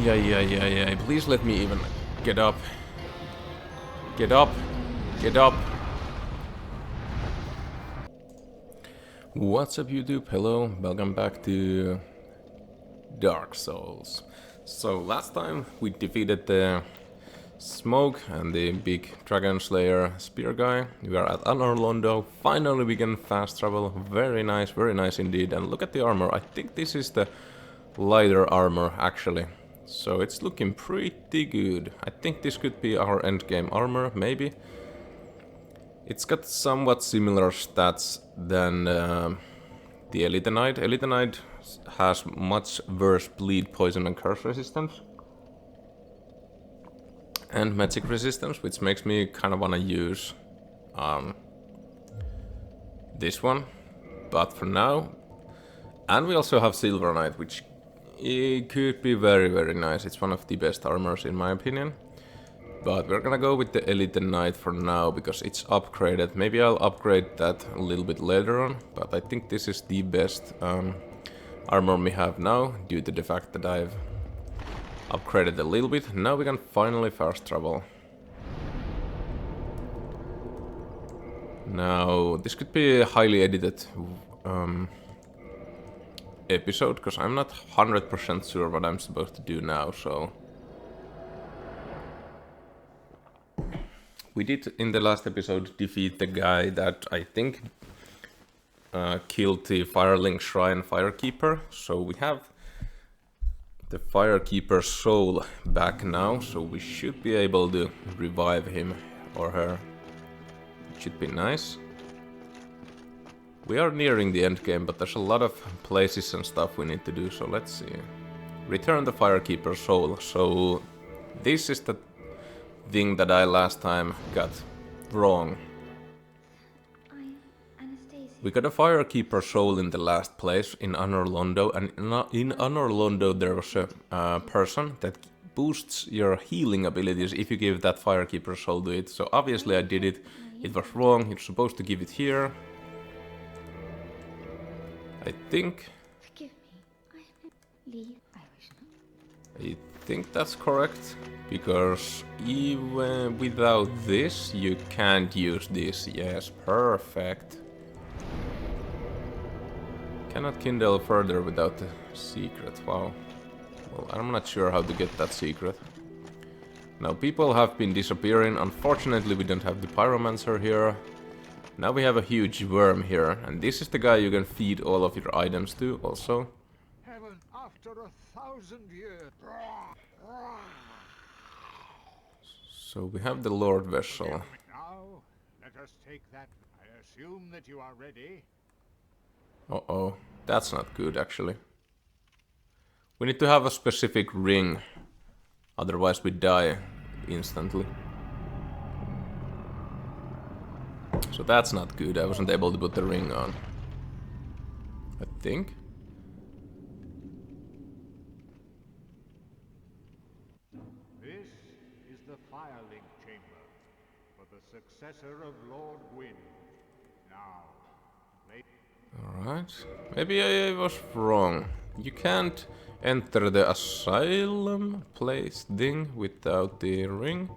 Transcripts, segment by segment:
Ay. Please let me even get up. Get up. Get up. What's up YouTube? Hello. Welcome back to Dark Souls. So last time we defeated the Smoke and the big Dragon Slayer spear guy. We are at Anorlondo. Finally we can fast travel. Very nice indeed. And look at the armor. I think this is the lighter armor actually. So it's looking pretty good. I think this could be our endgame armor, maybe. It's got somewhat similar stats than the Elite Knight. Elite Knight has much worse bleed, poison and curse resistance. And magic resistance, which makes me kind of want to use this one. But for now... And we also have Silver Knight, which it could be very nice. It's one of the best armors in my opinion. But we're gonna go with the Elite Knight for now, because it's upgraded. Maybe I'll upgrade that a little bit later on. But I think this is the best armor we have now, due to the fact that I've upgraded a little bit. Now we can finally fast travel. Now, this could be a highly edited episode, because I'm not 100% sure what I'm supposed to do now, so... We did, in the last episode, defeat the guy that I think killed the Firelink Shrine Firekeeper, so we have the Firekeeper's soul back now, so we should be able to revive him or her. It should be nice. We are nearing the end game, but there's a lot of places and stuff we need to do, so let's see. Return the Firekeeper's soul. So this is the thing that I last time got wrong. We got a Firekeeper soul in the last place in Anorlondo, and in Anorlondo there was a person that boosts your healing abilities if you give that Firekeeper soul to it. So obviously I did it. It was wrong. You're supposed to give it here. I think. Forgive me. I think that's correct, because even without this you can't use this. Yes, perfect. Cannot kindle further without the secret. Wow. Well, I'm not sure how to get that secret. Now people have been disappearing. Unfortunately we don't have the Pyromancer here. Now we have a huge worm here, and this is the guy you can feed all of your items to also. Heaven after 1,000 years. So we have the Lordvessel. Now, let us take that. I assume that you are ready. Uh-oh, that's not good actually. We need to have a specific ring, otherwise we die instantly. So that's not good, I wasn't able to put the ring on. I think. This is the Firelink Chamber for the successor of Lord Gwyn. Now, alright. Maybe I was wrong. You can't enter the asylum place thing without the ring.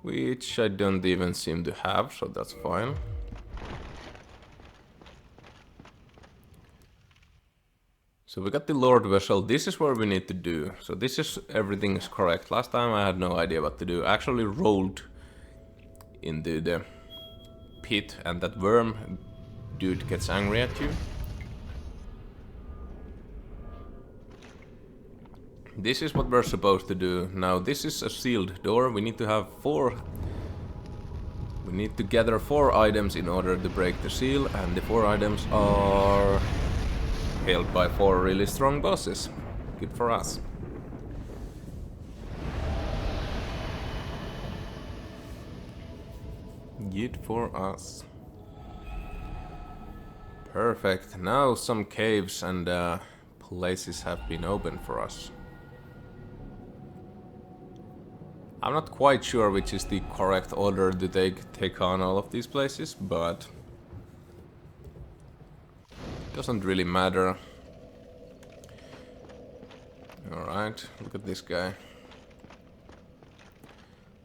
Which I don't even seem to have, so that's fine. So we got the Lordvessel. This is what we need to do. So this is, everything is correct. Last time I had no idea what to do. I actually rolled into the pit, and that worm dude gets angry at you. This is what we're supposed to do. Now this is a sealed door. We need to have 4... We need to gather 4 items in order to break the seal, and the 4 items are held by 4 really strong bosses. Good for us. Good for us. Perfect. Now some caves and places have been opened for us. I'm not quite sure which is the correct order to take on all of these places, but it doesn't really matter. Alright, look at this guy.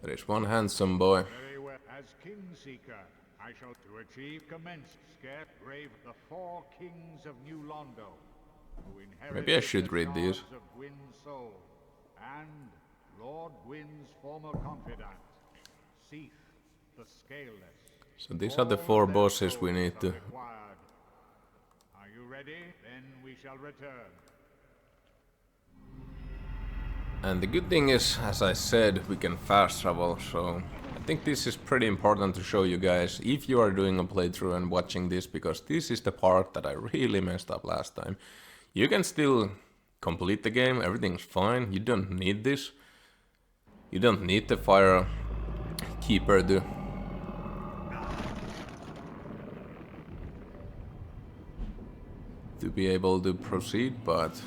There is one handsome boy. Very well. As Kingseeker, I shall to achieve commenced scare brave the 4 kings of New Londo, who inherited Maybe I should the read these. shards of Gwyn's soul, and Lord Gwyn's former confidant, Seath the Scaleless. So these are the All 4 their bosses we souls need are to... required. Are you ready? Then we shall return. And the good thing is, as I said, we can fast travel, so I think this is pretty important to show you guys if you are doing a playthrough and watching this, because this is the part that I really messed up last time. You can still complete the game, everything's fine, you don't need this. You don't need the fire keeper to be able to proceed, but...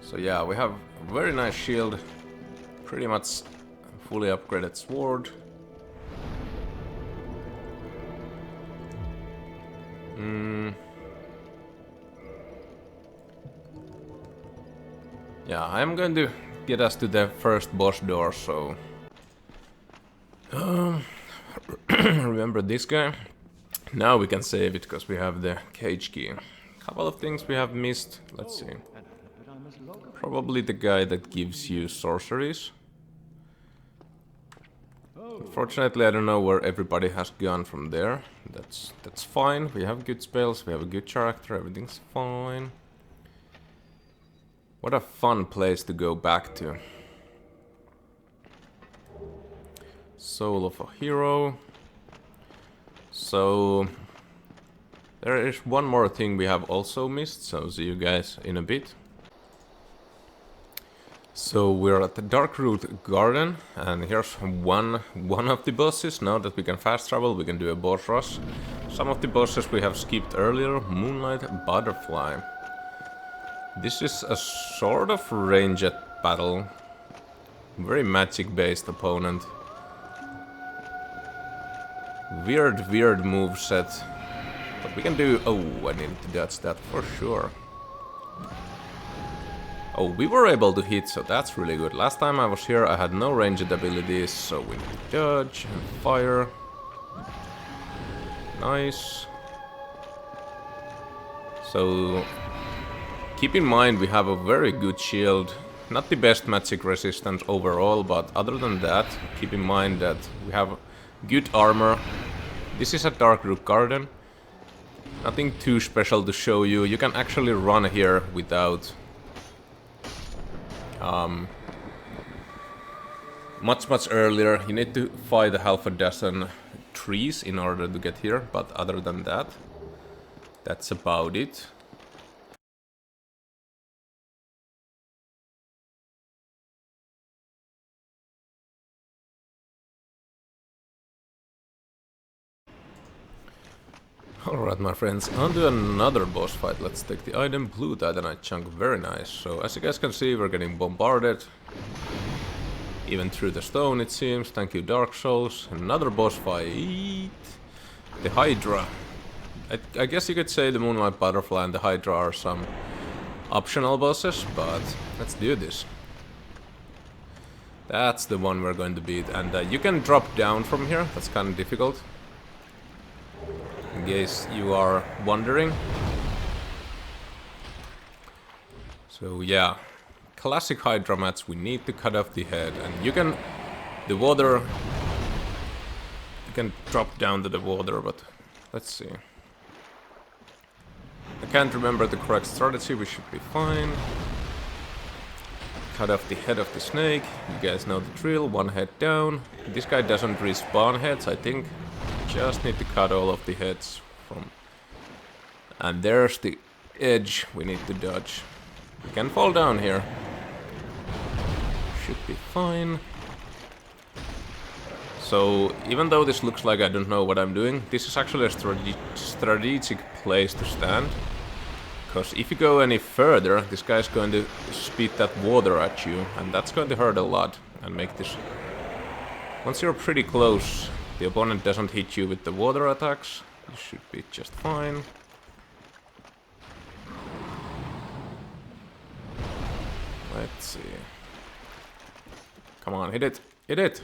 So yeah, we have a very nice shield, pretty much fully upgraded sword. Yeah, I'm going to get us to the first boss door, so... remember this guy? Now we can save it, because we have the cage key. Couple of things we have missed, let's see. Probably the guy that gives you sorceries. Unfortunately, I don't know where everybody has gone from there. That's fine. We have good spells, we have a good character, everything's fine. What a fun place to go back to. Soul of a hero. So there is one more thing we have also missed, so see you guys in a bit. So we're at the Darkroot Garden, and here's one of the bosses. Now that we can fast travel, we can do a boss rush. Some of the bosses we have skipped earlier. Moonlight Butterfly. This is a sort of ranged battle. Very magic-based opponent. Weird moveset. But we can do... Oh, I need to dodge that for sure. Oh, we were able to hit, so that's really good. Last time I was here, I had no ranged abilities, so we need to dodge and fire. Nice. So, keep in mind we have a very good shield. Not the best magic resistance overall, but other than that, keep in mind that we have good armor. This is a Darkroot Garden. Nothing too special to show you. You can actually run here without... much earlier. You need to fight a half a dozen trees in order to get here, but other than that, that's about it. Alright my friends, on to another boss fight. Let's take the item Blue Titanite chunk, very nice. So as you guys can see, we're getting bombarded. Even through the stone it seems, thank you Dark Souls. Another boss fight. The Hydra. I guess you could say the Moonlight Butterfly and the Hydra are some optional bosses, but let's do this. That's the one we're going to beat, and you can drop down from here, that's kind of difficult. In case you are wondering. So yeah, classic Hydra match, we need to cut off the head, and you can, the water, you can drop down to the water, but let's see. I can't remember the correct strategy, we should be fine. Cut off the head of the snake, you guys know the drill, one head down. This guy doesn't respawn heads, I think. Just need to cut all of the heads from... And there's the edge we need to dodge. We can fall down here. Should be fine. So, even though this looks like I don't know what I'm doing, this is actually a strategic place to stand. Because if you go any further, this guy's going to spit that water at you, and that's going to hurt a lot and make this... Once you're pretty close, the opponent doesn't hit you with the water attacks, You should be just fine. Let's see. Come on, hit it! Hit it!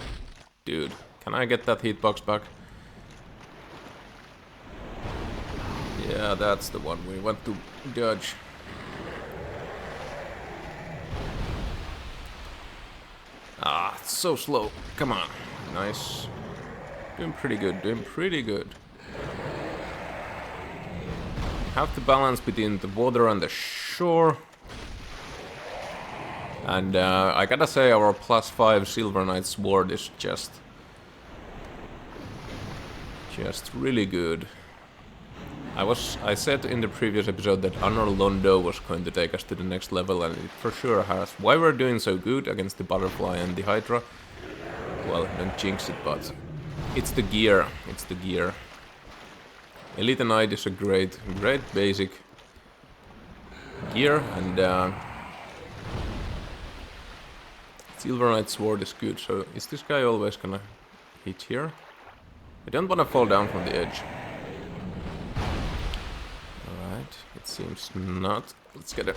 Dude, can I get that hitbox back? Yeah, that's the one we want to dodge. Ah, it's so slow. Come on. Nice. Doing pretty good, doing pretty good. Have to balance between the water and the shore. And I gotta say, our +5 Silver Knight sword is just really good. I said in the previous episode that Honor Londo was going to take us to the next level, and it for sure has. Why we're doing so good against the Butterfly and the Hydra? Well, don't jinx it, but it's the gear. It's the gear. Elite Knight is a great basic gear, and Silver Knight sword is good. So is this guy always gonna hit here? I don't want to fall down from the edge. Alright, it seems not. Let's get it.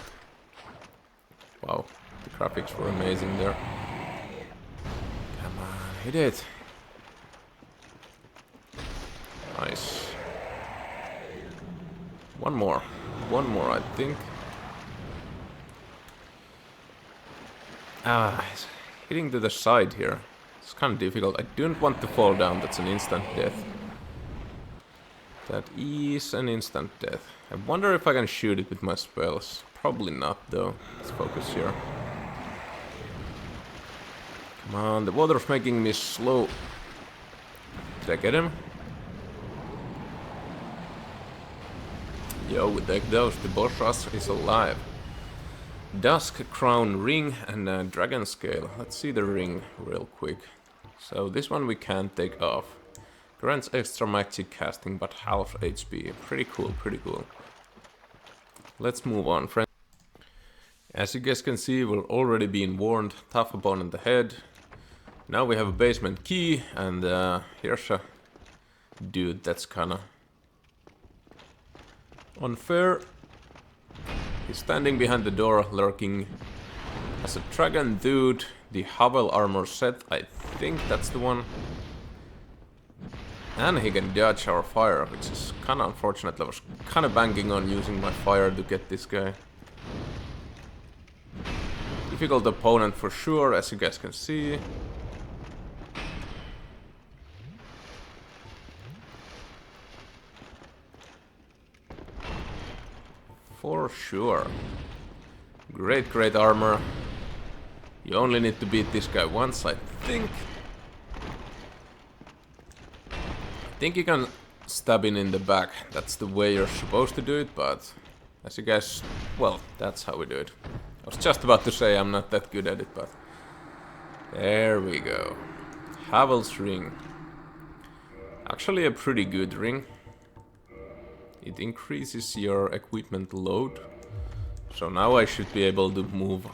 Wow, the graphics were amazing there. Come on, hit it. Nice. One more, I think. It's hitting to the side here. It's kind of difficult. I don't want to fall down. That's an instant death. That is an instant death. I wonder if I can shoot it with my spells. Probably not, though. Let's focus here. Come on, the water's making me slow. Did I get him? Yo, we take those. The boss rush is alive. Dusk Crown Ring and Dragon Scale. Let's see the ring real quick. So this one we can't take off. Grants extra magic casting but half HP. Pretty cool, pretty cool. Let's move on, friends. As you guys can see, we're already being warned. Tough opponent ahead. Now we have a basement key, and here's a dude that's kinda unfair. He's standing behind the door, lurking as a dragon dude. The Hovel armor set, I think that's the one. And he can dodge our fire, which is kind of unfortunate. I was kind of banking on using my fire to get this guy. Difficult opponent for sure, as you guys can see. For sure. Great armor. You only need to beat this guy once, I think. I think you can stab him in the back. That's the way you're supposed to do it, but as you guys... Well, that's how we do it. I was just about to say I'm not that good at it, but... There we go. Havel's ring. Actually a pretty good ring. It increases your equipment load. So now I should be able to move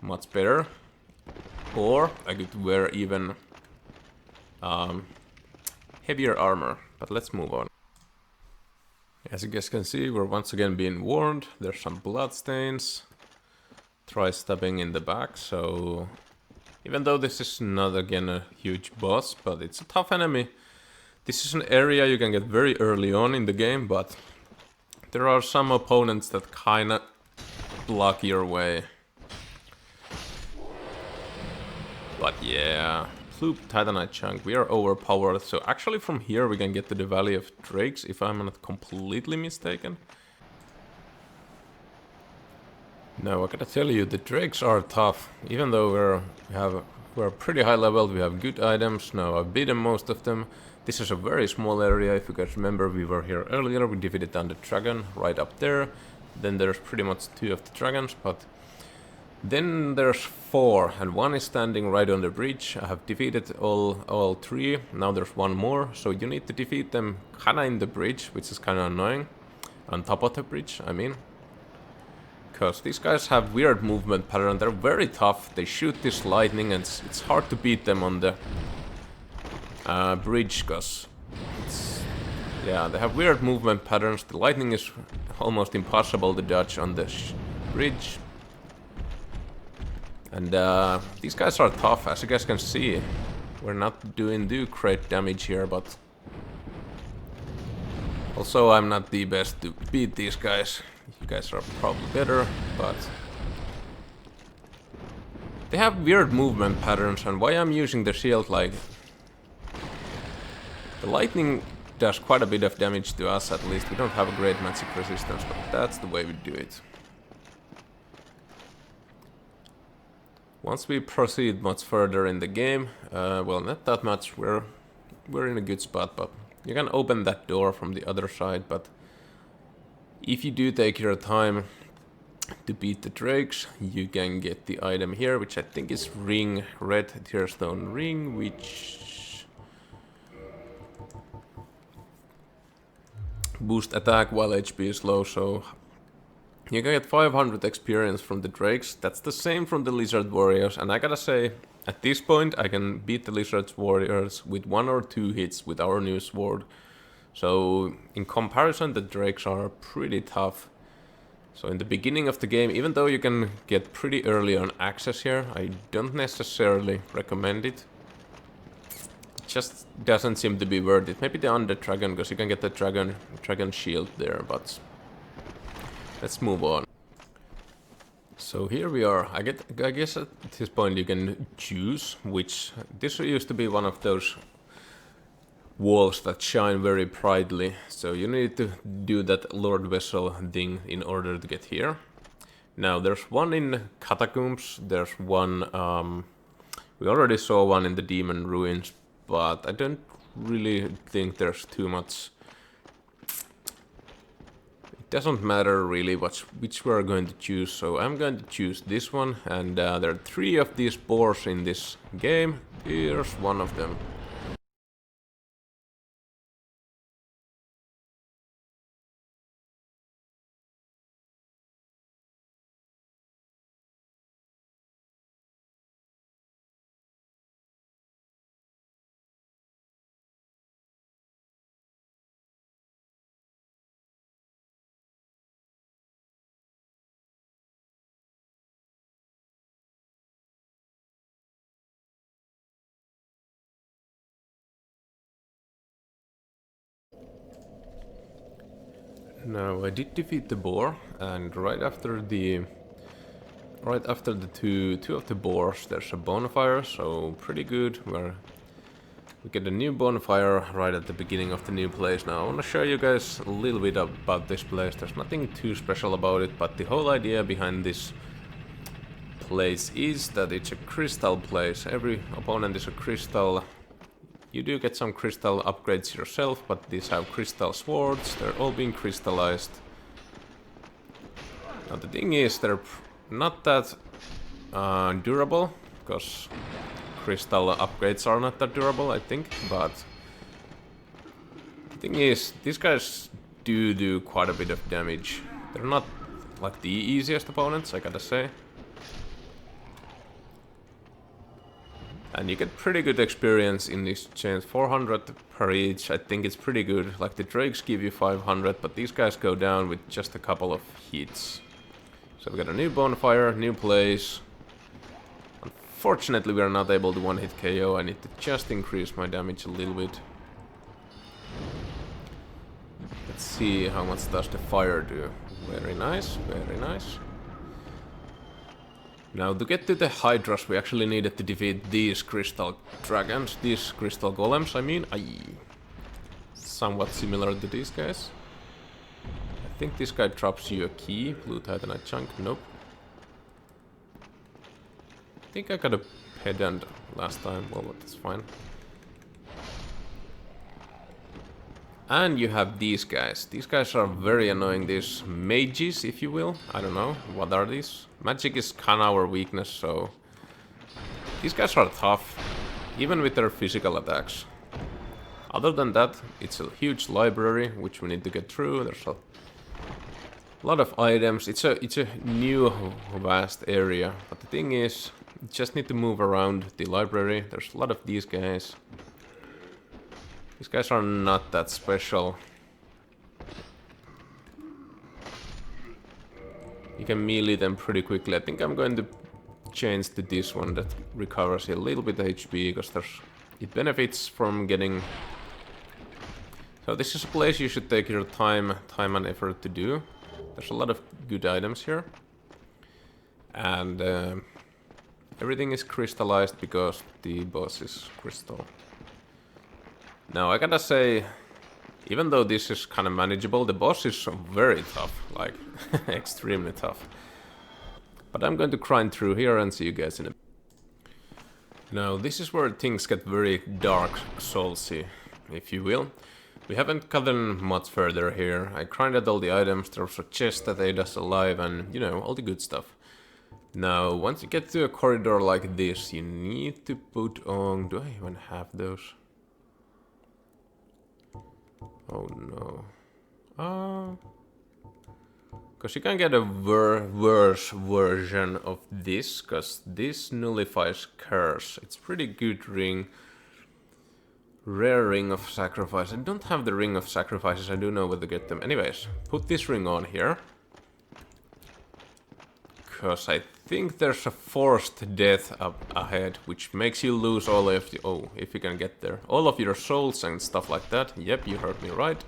much better. Or I could wear even heavier armor. But let's move on. As you guys can see, we're once again being warned. There's some blood stains. Try stabbing in the back. So even though this is not again a huge boss, but it's a tough enemy. This is an area you can get very early on in the game, but there are some opponents that kinda block your way. But yeah, Blue Titanite chunk, we are overpowered. So actually from here we can get to the Valley of Drakes, if I'm not completely mistaken. No, I gotta tell you, the Drakes are tough. Even though we're pretty high level, we have good items. Now I've beaten most of them. This is a very small area. If you guys remember, we were here earlier. We defeated the dragon right up there. Then there's pretty much 2 of the dragons, but then there's 4, and 1 is standing right on the bridge. I have defeated all 3. Now there's 1 more, so you need to defeat them kinda in the bridge, which is kinda annoying. On top of the bridge, I mean. Because these guys have weird movement pattern. They're very tough. They shoot this lightning, and it's hard to beat them on the bridge, because Yeah, they have weird movement patterns. The lightning is almost impossible to dodge on the bridge. And these guys are tough, as you guys can see. We're not doing too great damage here, but... Also, I'm not the best to beat these guys. You guys are probably better, but... They have weird movement patterns, and why I'm using the shield, like... The lightning does quite a bit of damage to us, at least. We don't have a great magic resistance, but that's the way we do it. Once we proceed much further in the game, well, not that much, we're in a good spot, but you can open that door from the other side, but if you do take your time to beat the drakes, you can get the item here, which I think is ring, red tearstone ring, which boost attack while HP is low, so you can get 500 experience from the drakes. That's the same from the lizard warriors, and I gotta say, at this point I can beat the lizard warriors with 1 or 2 hits with our new sword. So in comparison, the drakes are pretty tough. So in the beginning of the game, even though you can get pretty early on access here, I don't necessarily recommend it. It just doesn't seem to be worth it. Maybe the Undead Dragon, because you can get the dragon shield there, but let's move on. So here we are. I guess at this point you can choose which... This used to be one of those walls that shine very brightly, so you need to do that Lordvessel thing in order to get here. Now there's one in Catacombs, there's one... we already saw one in the Demon Ruins, but I don't really think there's too much... It doesn't matter really which we're going to choose, so I'm going to choose this one, and there are 3 of these boars in this game. Here's one of them. Now I did defeat the boar, and right after the two of the boars, there's a bonfire, so pretty good. We get a new bonfire right at the beginning of the new place. Now I want to show you guys a little bit about this place. There's nothing too special about it, but the whole idea behind this place is that it's a crystal place. Every opponent is a crystal. You do get some crystal upgrades yourself, but these have crystal swords. They're all being crystallized. Now the thing is, they're not that durable, because crystal upgrades are not that durable, I think. But the thing is, these guys do quite a bit of damage. They're not like the easiest opponents, I gotta say. And you get pretty good experience in these chains, 400 per each. I think it's pretty good. Like the drakes give you 500, but these guys go down with just a couple of hits. So we got a new bonfire, new place. Unfortunately, we are not able to one-hit KO. I need to just increase my damage a little bit. Let's see how much does the fire do. Very nice, very nice. Now, to get to the Hydras, we actually needed to defeat these crystal dragons, these crystal golems, I mean. Somewhat similar to these guys. I think this guy drops you a key, blue titanite chunk, nope. I think I got a pedant last time, well, that's fine. And you have these guys. These guys are very annoying, these mages, if you will. I don't know, what are these? Magic is kinda our weakness, so... These guys are tough, even with their physical attacks. Other than that, it's a huge library, which we need to get through. There's a lot of items. It's a new, vast area. But the thing is, you just need to move around the library. There's a lot of these guys. These guys are not that special. You can melee them pretty quickly. I think I'm going to change to this one that recovers a little bit HP because it benefits from getting. So this is a place you should take your time and effort to do. There's a lot of good items here, and everything is crystallized because the boss is crystal. Now I gotta say, even though this is kind of manageable, the boss is very tough, like extremely tough. But I'm going to grind through here and see you guys in a... Now this is where things get very Dark Soulsy, if you will. We haven't gotten much further here. I grinded all the items, there's a chest that ate us alive and, you know, all the good stuff. Now, once you get to a corridor like this, you need to put on... Do I even have those? Oh no. Because you can get a worse version of this, because this nullifies curse. It's pretty good ring. Rare ring of sacrifice. I don't have the ring of sacrifices, I do know where to get them. Anyways, put this ring on here. Because I think there's a forced death up ahead, which makes you lose all of the... Oh, if you can get there. All of your souls and stuff like that. Yep, you heard me right.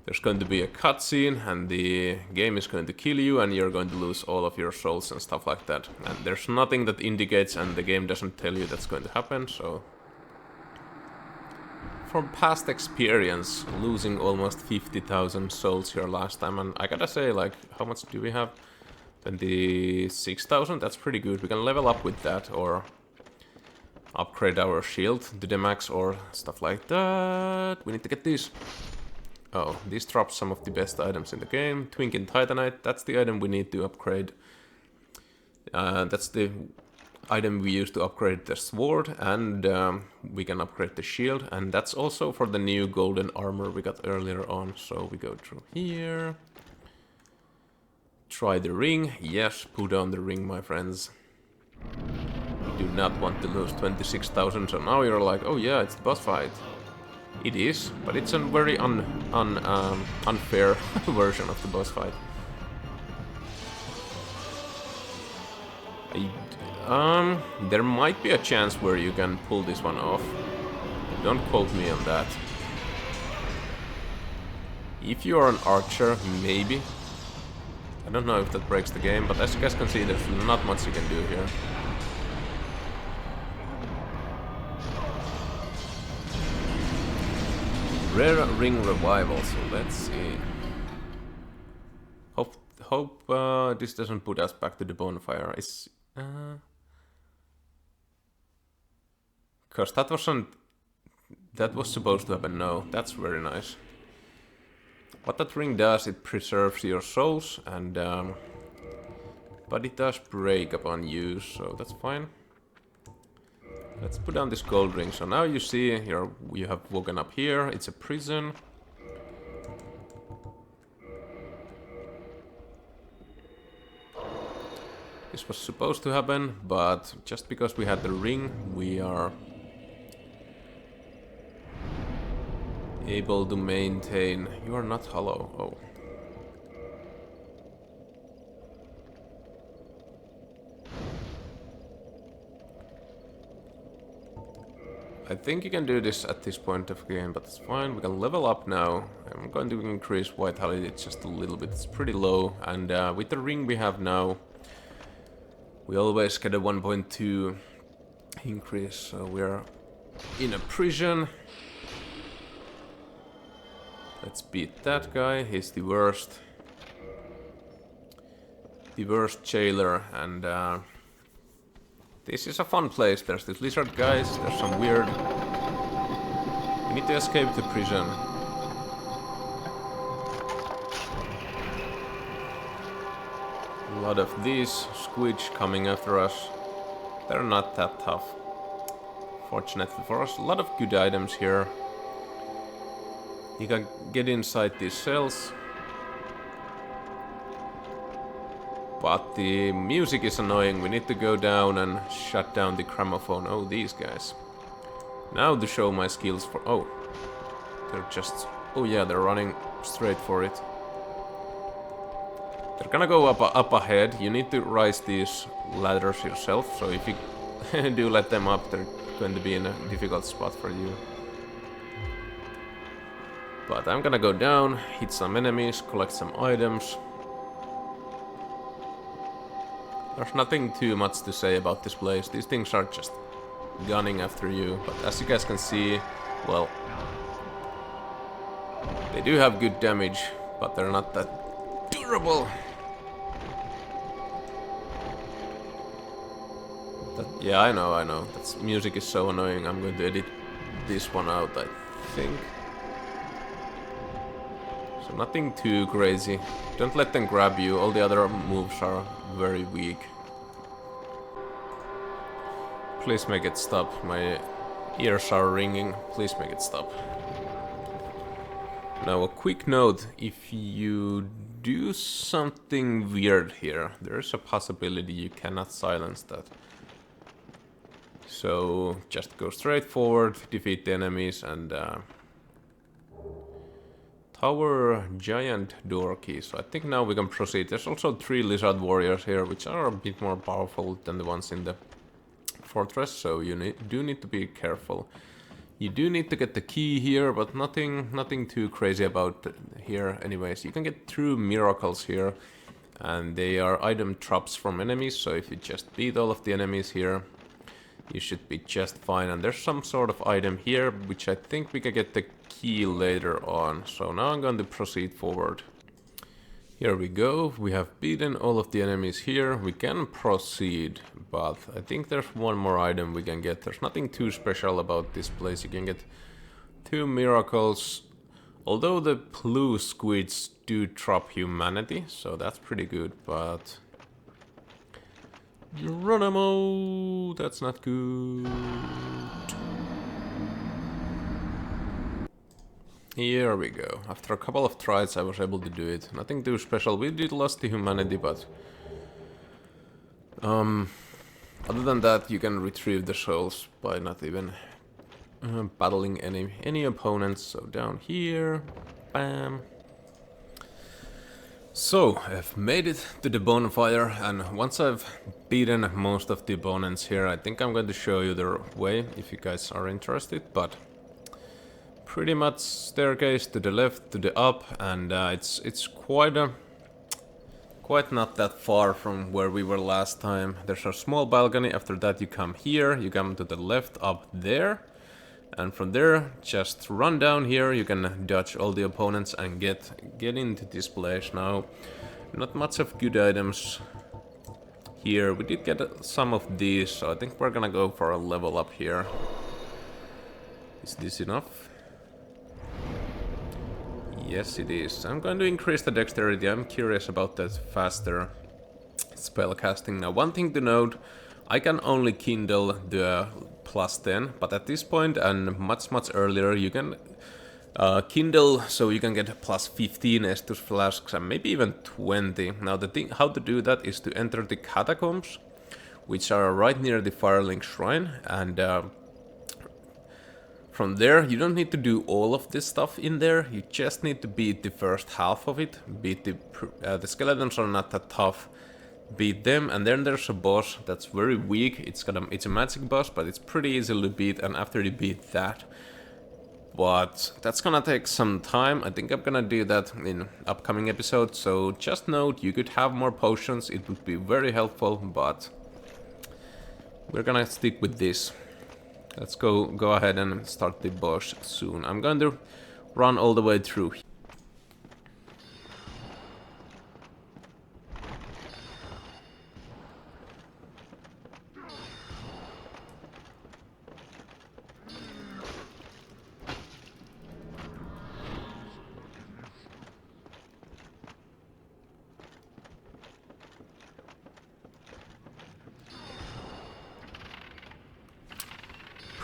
There's going to be a cutscene and the game is going to kill you and you're going to lose all of your souls and stuff like that. And there's nothing that indicates and the game doesn't tell you that's going to happen, so... From past experience, losing almost 50,000 souls here last time, and I gotta say, like, how much do we have? 26,000? That's pretty good. We can level up with that, or upgrade our shield to the max, or stuff like that. We need to get these. Oh, this drops some of the best items in the game. Twinking Titanite, that's the item we need to upgrade. That's the item we use to upgrade the sword, and we can upgrade the shield, and that's also for the new golden armor we got earlier on. So we go through here. Try the ring. Yes, put on the ring, my friends. You do not want to lose 26,000, so now you're like, oh yeah, it's the boss fight. It is, but it's a very unfair version of the boss fight. There might be a chance where you can pull this one off. Don't quote me on that. If you are an archer, maybe. I don't know if that breaks the game, but as you guys can see, there's not much you can do here. Rare ring revival, so let's see. Hope this doesn't put us back to the bonfire. It's... Cause that was supposed to happen. No, that's very nice. What that ring does, it preserves your souls, and but it does break upon use, so that's fine. Let's put down this gold ring. So now you see here, you have woken up here. It's a prison. This was supposed to happen, but just because we had the ring, we are able to maintain... You are not hollow. Oh. I think you can do this at this point of the game, but it's fine. We can level up now. I'm going to increase vitality just a little bit. It's pretty low, and with the ring we have now, we always get a 1.2 increase, so we're in a prison. Let's beat that guy, he's the worst. The worst jailer, and this is a fun place. There's these lizard guys, there's some weird... We need to escape the prison. A lot of these squidge coming after us. They're not that tough, fortunately for us. A lot of good items here. You can get inside these cells, but the music is annoying. We need to go down and shut down the gramophone. Oh, these guys. Now to show my skills for... Oh, they're just... Oh yeah, they're running straight for it. They're gonna go up ahead. You need to rise these ladders yourself, so if you do let them up, they're going to be in a difficult spot for you. But I'm gonna go down, hit some enemies, collect some items. There's nothing too much to say about this place. These things are just gunning after you. But as you guys can see, well, they do have good damage, but they're not that durable. Yeah, I know. That music is so annoying. I'm going to edit this one out, I think. So nothing too crazy. Don't let them grab you. All the other moves are very weak. Please make it stop. My ears are ringing. Please make it stop. Now a quick note. If you do something weird here, there is a possibility you cannot silence that. So just go straight forward, defeat the enemies, and Tower Giant Door Key. So I think now we can proceed. There's also 3 Lizard Warriors here, which are a bit more powerful than the ones in the fortress, so you do need to be careful. You do need to get the key here, but nothing too crazy about here anyways. You can get true miracles here, and they are item traps from enemies, so if you just beat all of the enemies here, you should be just fine. And there's some sort of item here, which I think we can get the key later on. So now I'm going to proceed forward. Here we go. We have beaten all of the enemies here. We can proceed, but I think there's one more item we can get. There's nothing too special about this place. You can get 2 miracles, although the blue squids do drop humanity, so that's pretty good, but Geronimo, that's not good. Here we go. After a couple of tries I was able to do it. Nothing too special. We did lost the humanity, but other than that you can retrieve the souls by not even battling any opponents. So down here, bam. So I've made it to the bonfire, and once I've beaten most of the opponents here, I think I'm going to show you the way if you guys are interested. But pretty much staircase to the left, to the up, and it's quite not that far from where we were last time. There's a small balcony. After that you come here, you come to the left up there, and from there just run down here. You can dodge all the opponents and get into this place. Now, not much of good items here. We did get some of these, so I think we're gonna go for a level up here. Is this enough? Yes, it is. I'm going to increase the dexterity. I'm curious about that faster spell casting. Now, one thing to note, I can only kindle the +10, but at this point and much earlier, you can kindle, so you can get +15 Estus flasks and maybe even 20. Now, the thing how to do that is to enter the catacombs, which are right near the Firelink Shrine, and from there, you don't need to do all of this stuff in there. You just need to beat the first half of it. Beat the skeletons are not that tough. Beat them, and then there's a boss that's very weak. It's a magic boss, but it's pretty easy to beat. And after you beat that, but that's gonna take some time. I think I'm gonna do that in upcoming episodes. So just note, you could have more potions. It would be very helpful, but we're gonna stick with this. Let's go ahead and start the boss soon. I'm going to run all the way through.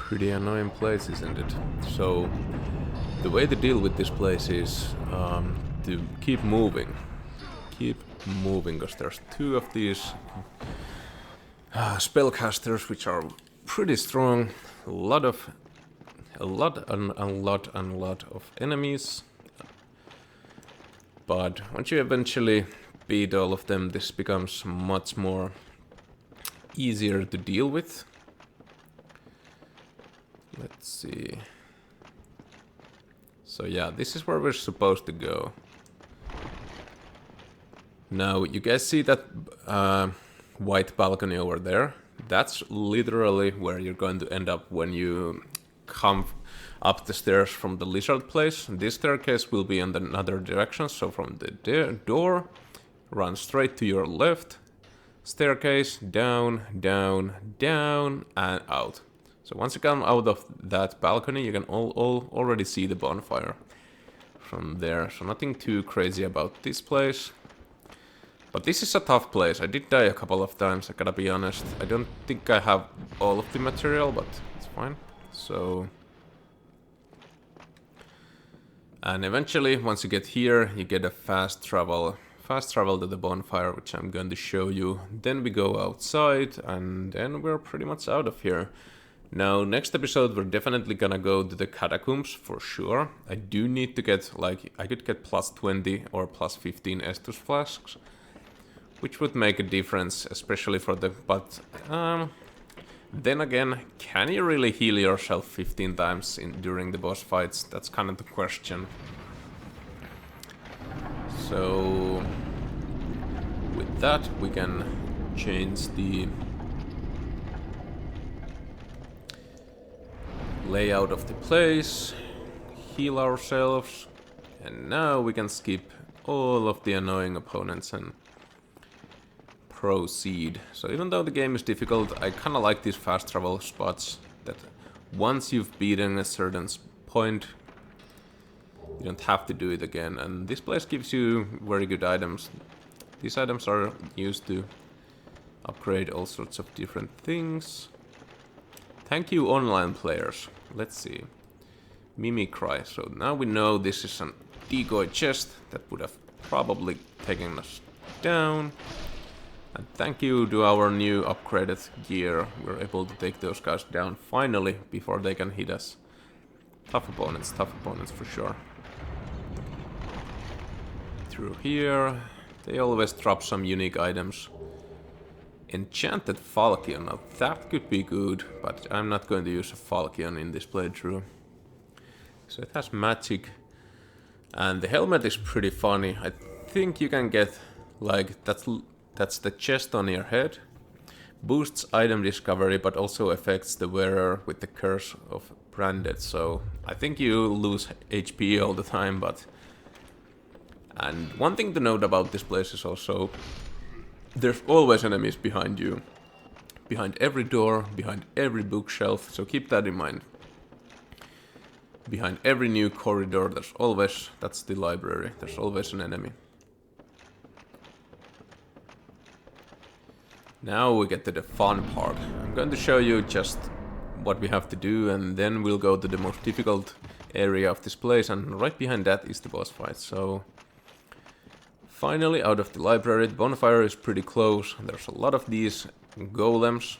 Pretty annoying place, isn't it? So the way to deal with this place is to keep moving, because there's 2 of these spellcasters which are pretty strong. A lot of enemies. But once you eventually beat all of them, this becomes much more easier to deal with. Let's see. So yeah, this is where we're supposed to go. Now, you guys see that white balcony over there? That's literally where you're going to end up when you come up the stairs from the lizard place. This staircase will be in another direction, so from the door, run straight to your left, staircase, down, down, down, and out. So once you come out of that balcony, you can already see the bonfire from there. So nothing too crazy about this place. But this is a tough place. I did die a couple of times, I gotta be honest. I don't think I have all of the material, but it's fine. So... And eventually, once you get here, you get a fast travel to the bonfire, which I'm going to show you. Then we go outside, and then we're pretty much out of here. Now, next episode, we're definitely gonna go to the catacombs, for sure. I do need to get, like, I could get plus 20 or plus 15 Estus flasks, which would make a difference, especially for the... But, then again, can you really heal yourself 15 times during the boss fights? That's kind of the question. So, with that, we can change the layout of the place, heal ourselves, and now we can skip all of the annoying opponents and proceed. So even though the game is difficult, I kinda like these fast travel spots that once you've beaten a certain point, you don't have to do it again. And this place gives you very good items. These items are used to upgrade all sorts of different things. Thank you, online players. Let's see. Mimicry. So now we know this is an decoy chest that would have probably taken us down. And thank you to our new upgraded gear, we're able to take those guys down finally before they can hit us. Tough opponents for sure. Through here, they always drop some unique items. Enchanted Falchion, now that could be good, but I'm not going to use a Falchion in this playthrough. So it has magic, and the helmet is pretty funny. I think you can get, like, that's the chest on your head. Boosts item discovery, but also affects the wearer with the curse of branded. So I think you lose HP all the time, but... And one thing to note about this place is also... There's always enemies behind you. Behind every door, behind every bookshelf, so keep that in mind. Behind every new corridor, there's always... That's the library. There's always an enemy. Now we get to the fun part. I'm going to show you just what we have to do, and then we'll go to the most difficult area of this place, and right behind that is the boss fight. So finally out of the library. The bonfire is pretty close. There's a lot of these golems.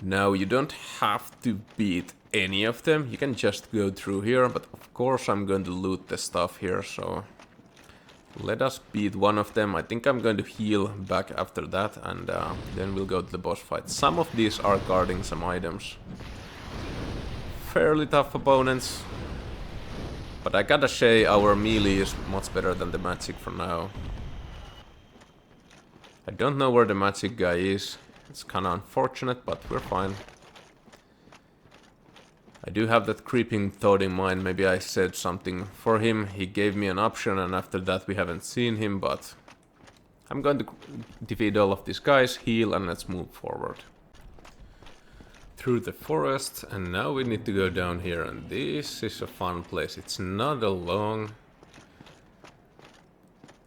Now you don't have to beat any of them. You can just go through here, but of course I'm going to loot the stuff here, so let us beat one of them. I think I'm going to heal back after that, and then we'll go to the boss fight. Some of these are guarding some items. Fairly tough opponents. But I gotta say, our melee is much better than the magic for now. I don't know where the magic guy is. It's kinda unfortunate, but we're fine. I do have that creeping thought in mind. Maybe I said something for him. He gave me an option, and after that we haven't seen him, but I'm going to defeat all of these guys, heal, and let's move forward. Through the forest, and now we need to go down here, and this is a fun place. It's not a long...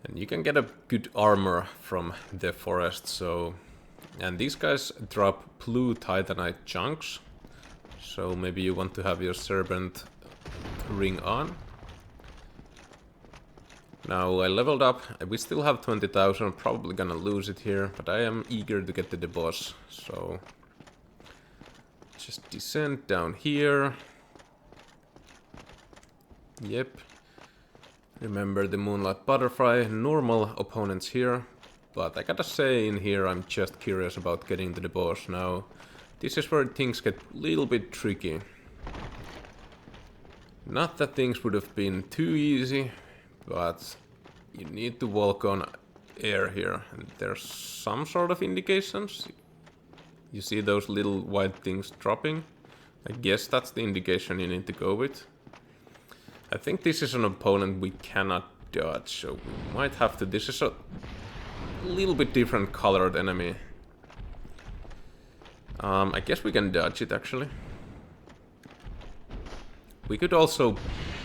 And you can get a good armor from the forest, so... And these guys drop blue titanite chunks. So maybe you want to have your serpent ring on. Now I leveled up. We still have 20,000. Probably gonna lose it here, but I am eager to get to the boss. So just descend down here. Yep. Remember the Moonlight Butterfly, normal opponents here. But I gotta say, in here I'm just curious about getting to the boss now. This is where things get a little bit tricky. Not that things would have been too easy, but you need to walk on air here. And there's some sort of indications. You see those little white things dropping? I guess that's the indication you need to go with. I think this is an opponent we cannot dodge, so we might have to... This is a little bit different colored enemy. I guess we can dodge it, actually. We could also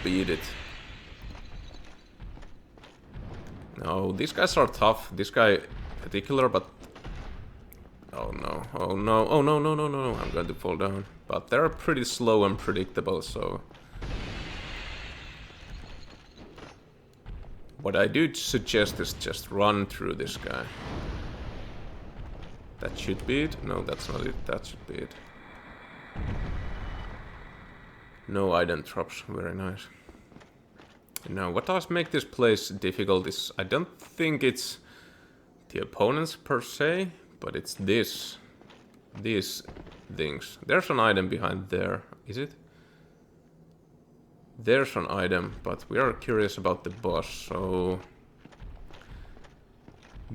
beat it. No, these guys are tough. This guy particular, but... Oh no, oh no, oh no, no, no, no, I'm going to fall down. But they're pretty slow and predictable, so... What I do suggest is just run through this guy. That should be it. No, that's not it. That should be it. No item drops. Very nice. Now, what does make this place difficult is... I don't think it's the opponents per se, but it's this. These things. There's an item behind there. Is it? There's an item, but we are curious about the boss, so...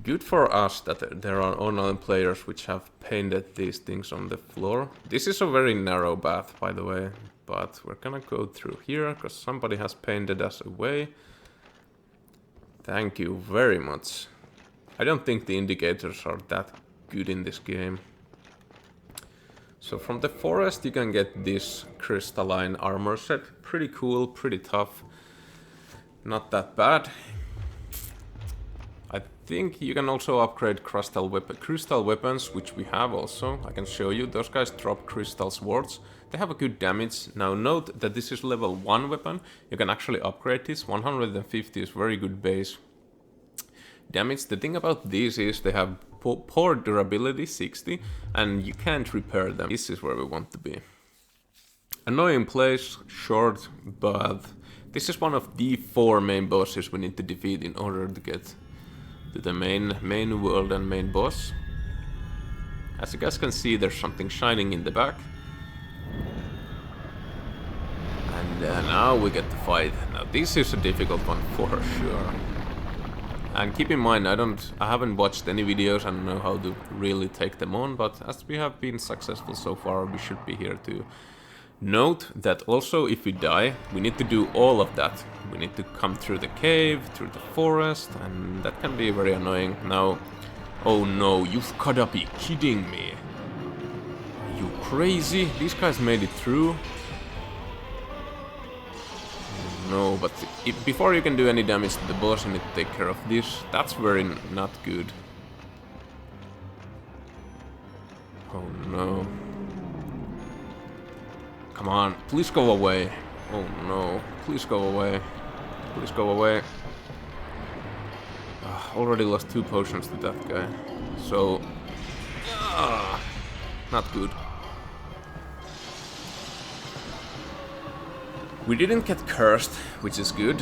Good for us that there are online players which have painted these things on the floor. This is a very narrow path, by the way, but we're gonna go through here, because somebody has painted us away. Thank you very much. I don't think the indicators are that good in this game. So from the forest you can get this crystalline armor set. Pretty cool, pretty tough. Not that bad. I think you can also upgrade crystal weapons, which we have also. I can show you. Those guys drop crystal swords. They have a good damage. Now note that this is level 1 weapon. You can actually upgrade this. 150 is very good base damage. The thing about these is they have poor durability, 60, and you can't repair them. This is where we want to be. Annoying place, short, but this is one of the 4 main bosses we need to defeat in order to get to the main world and main boss. As you guys can see, there's something shining in the back. And now we get to fight. Now this is a difficult one for sure. And keep in mind, I haven't watched any videos, I don't know how to really take them on, but as we have been successful so far, we should be here to note that also if we die, we need to do all of that. We need to come through the cave, through the forest, and that can be very annoying. Now, oh no, you've gotta be kidding me. Are you crazy? These guys made it through. No, but before you can do any damage to the boss, you need to take care of this. That's very not good. Oh no. Come on, please go away. Oh no, please go away. Please go away. Already lost 2 potions to that guy. So... not good. We didn't get cursed, which is good.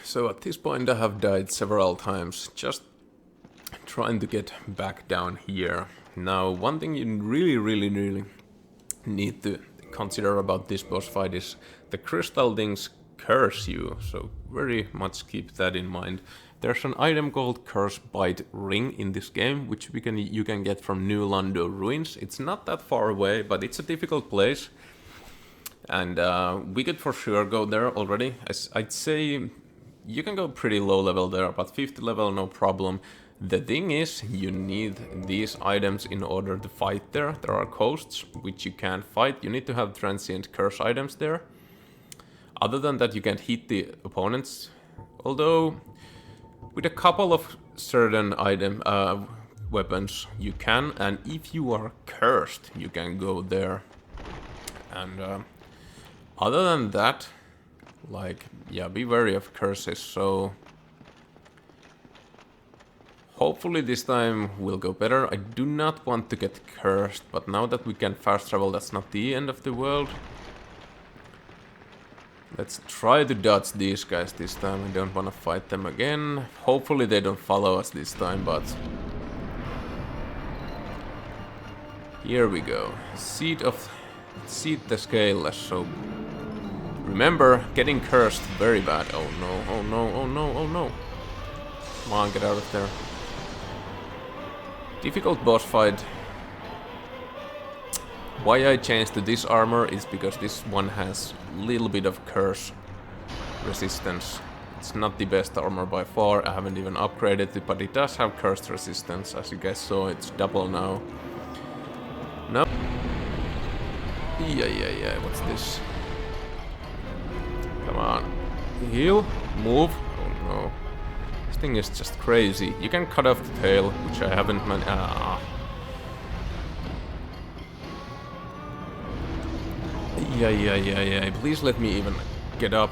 So at this point I have died several times, just trying to get back down here. Now, one thing you really need to consider about this boss fight is the crystal things curse you, so very much keep that in mind. There's an item called Curse Bite Ring in this game, which you can get from New Londo Ruins. It's not that far away, but it's a difficult place. And we could for sure go there already. I'd say you can go pretty low level there, but 50 level no problem. The thing is, you need these items in order to fight there. There are coasts which you can't fight. You need to have transient curse items there. Other than that, you can't hit the opponents. Although, with a couple of certain weapons, you can. And if you are cursed, you can go there. And other than that, like, yeah, be wary of curses. So hopefully this time will go better. I do not want to get cursed, but now that we can fast travel, that's not the end of the world. Let's try to dodge these guys this time. I don't want to fight them again. Hopefully they don't follow us this time, but... Here we go. Seath the Scaleless. So... Remember, getting cursed very bad. Oh no, oh no, oh no, oh no. Come on, get out of there. Difficult boss fight. Why I changed to this armor is because this one has a little bit of curse resistance. It's not the best armor by far, I haven't even upgraded it, but it does have curse resistance. As you guys saw, it's double now. No. Yeah, what's this? Come on. Heal, move. Oh no. This thing is just crazy. You can cut off the tail, which I haven't Yeah. Please let me even get up.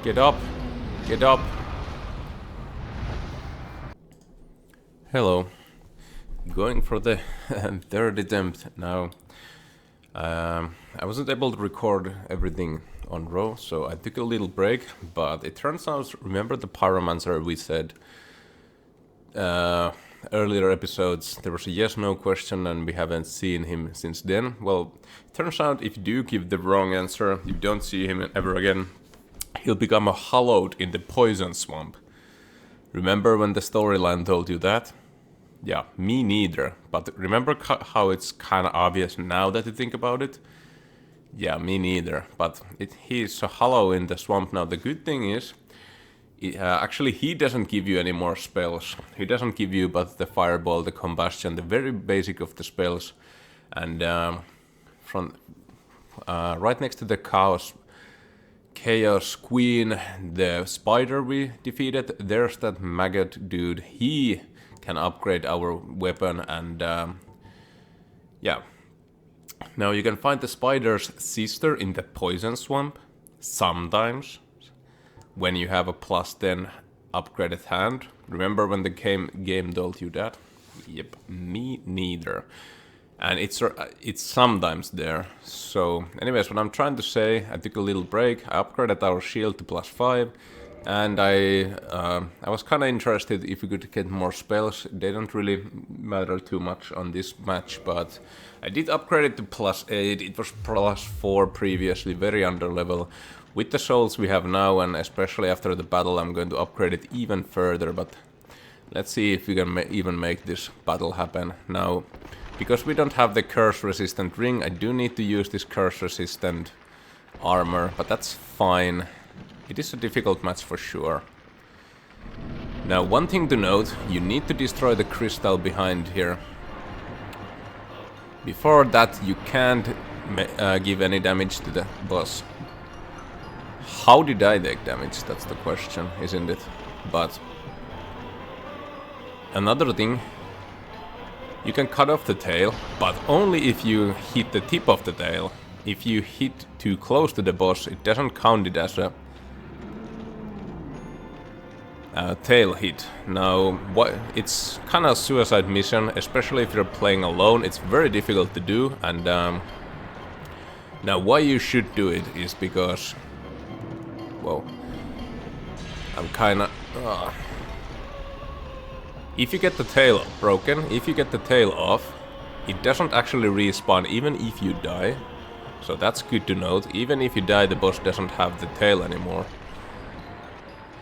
Get up. Get up. Hello. Going for the third attempt now. I wasn't able to record everything on row, so I took a little break, but it turns out, remember the pyromancer we said earlier episodes, there was a yes-no question and we haven't seen him since then. Well, it turns out if you do give the wrong answer, you don't see him ever again, he'll become a hollowed in the poison swamp. Remember when the storyline told you that? Yeah, me neither, but remember how it's kinda obvious now that you think about it? Yeah, me neither, but he's a hollow in the swamp now. The good thing is, actually he doesn't give you any more spells. He doesn't give you but the fireball, the combustion, the very basic of the spells. And right next to the Chaos Queen, the spider we defeated, there's that maggot dude. He can upgrade our weapon and yeah. Now you can find the spider's sister in the poison swamp sometimes when you have a +10 upgraded hand. Remember when the game told you that? Yep, me neither. And it's sometimes there. So anyways, what I'm trying to say, I took a little break, I upgraded our shield to +5, and I was kinda interested if we could get more spells. They don't really matter too much on this match, but I did upgrade it to +8, it was +4 previously, very under level. With the souls we have now, and especially after the battle, I'm going to upgrade it even further, but let's see if we can even make this battle happen. Now, because we don't have the curse-resistant ring, I do need to use this curse-resistant armor, but that's fine. It is a difficult match for sure. Now, one thing to note, you need to destroy the crystal behind here. Before that, you can't give any damage to the boss. How did I take damage? That's the question, isn't it? But another thing, you can cut off the tail, but only if you hit the tip of the tail. If you hit too close to the boss, it doesn't count it as a tail hit. Now, it's kind of suicide mission, especially if you're playing alone. It's very difficult to do, and now why you should do it is because, whoa, I'm kinda... If you get the tail broken, if you get the tail off, it doesn't actually respawn even if you die. So that's good to note. Even if you die, the boss doesn't have the tail anymore.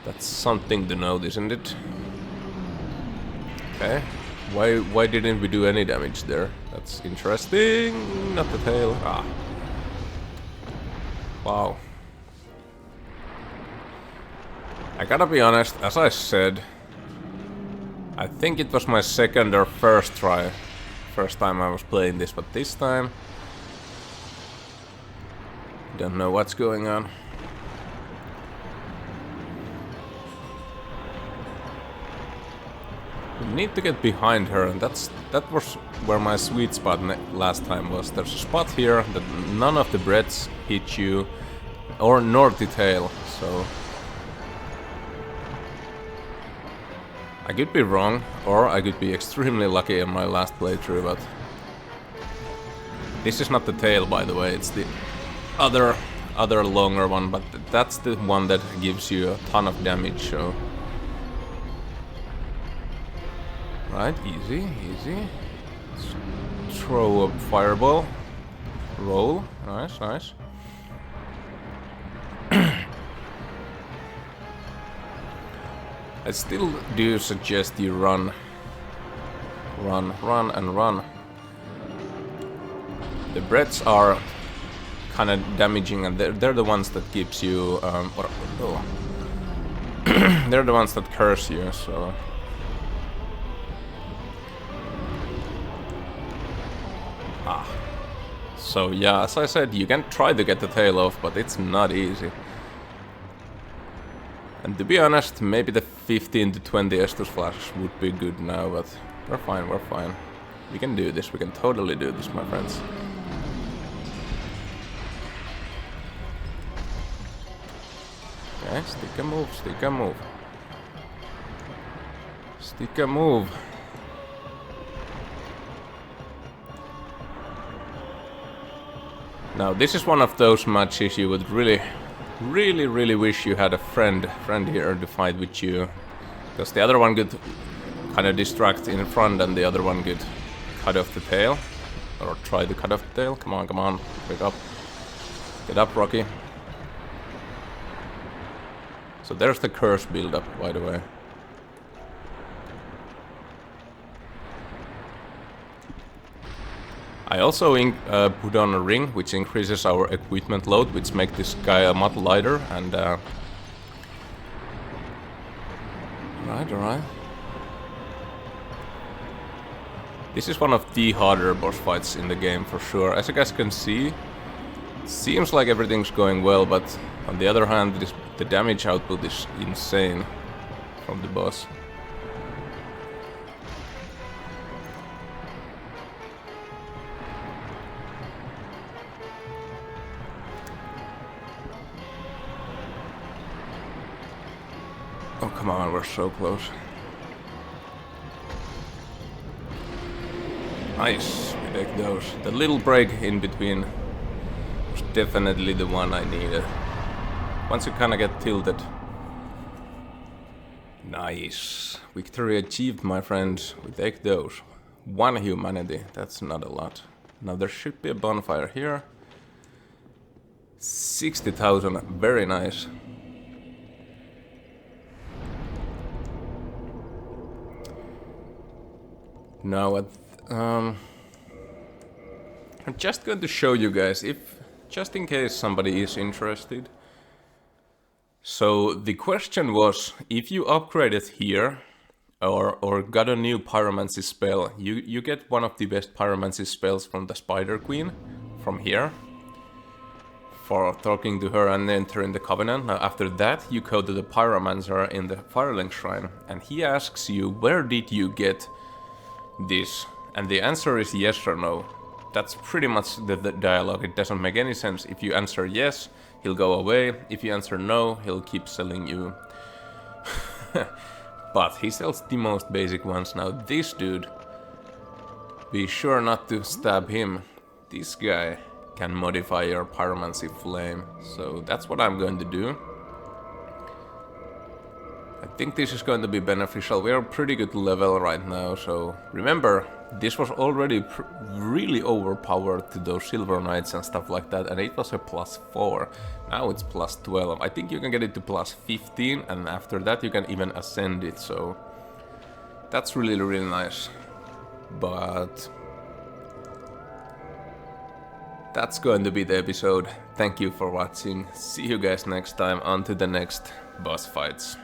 That's something to note, isn't it? Okay. Why didn't we do any damage there? That's interesting. Not the tail. Ah. Wow. I gotta be honest, as I said, I think it was my second or first try. First time I was playing this, but this time don't know what's going on. We need to get behind her, and that was where my sweet spot last time was. There's a spot here that none of the breaths hit you, or nor the tail, so I could be wrong, or I could be extremely lucky in my last playthrough, but this is not the tail, by the way, it's the other other longer one, but that's the one that gives you a ton of damage, so... Right, easy, easy. Let's throw a fireball. Roll, nice, nice. I still do suggest you run. Run, run, and run. The breaths are kind of damaging, and they're the ones that keeps you... they're the ones that curse you, so... So yeah, as I said, you can try to get the tail off, but it's not easy. And to be honest, maybe the 15 to 20 Estus flashes would be good now, but we're fine, we're fine. We can do this, we can totally do this, my friends. Okay, stick a move, stick a move. Stick a move. Now this is one of those matches you would really wish you had a friend here to fight with you, because the other one could kind of distract in front and the other one could cut off the tail, or try to cut off the tail. Come on, come on, pick up, get up, Rocky. So there's the curse build up, by the way. I also put on a ring, which increases our equipment load, which makes this guy a much lighter, and... Alright. This is one of the harder boss fights in the game, for sure. As you guys can see, it seems like everything's going well, but on the other hand, the damage output is insane from the boss. Oh, come on, we're so close. Nice, we take those. The little break in between was definitely the one I needed. Once you kinda get tilted. Nice. Victory achieved, my friends. We take those. 1 humanity, that's not a lot. Now there should be a bonfire here. 60,000, very nice. Now, I'm just going to show you guys, just in case somebody is interested. So the question was, if you upgraded here, or got a new pyromancy spell, you get one of the best pyromancy spells from the Spider Queen, from here, for talking to her and entering the Covenant. Now after that, you go to the Pyromancer in the Firelink Shrine, and he asks you, where did you get this? And the answer is yes or no. That's pretty much the dialogue. It doesn't make any sense. If you answer yes, he'll go away. If you answer no, he'll keep selling you. But he sells the most basic ones. Now this dude, be sure not to stab him. This guy can modify your pyromancy flame. So that's what I'm going to do. I think this is going to be beneficial. We are a pretty good level right now, so remember, this was already really overpowered to those Silver Knights and stuff like that, and it was a +4. Now it's +12. I think you can get it to +15, and after that you can even ascend it, so that's really nice. But that's going to be the episode. Thank you for watching. See you guys next time on to the next boss fights.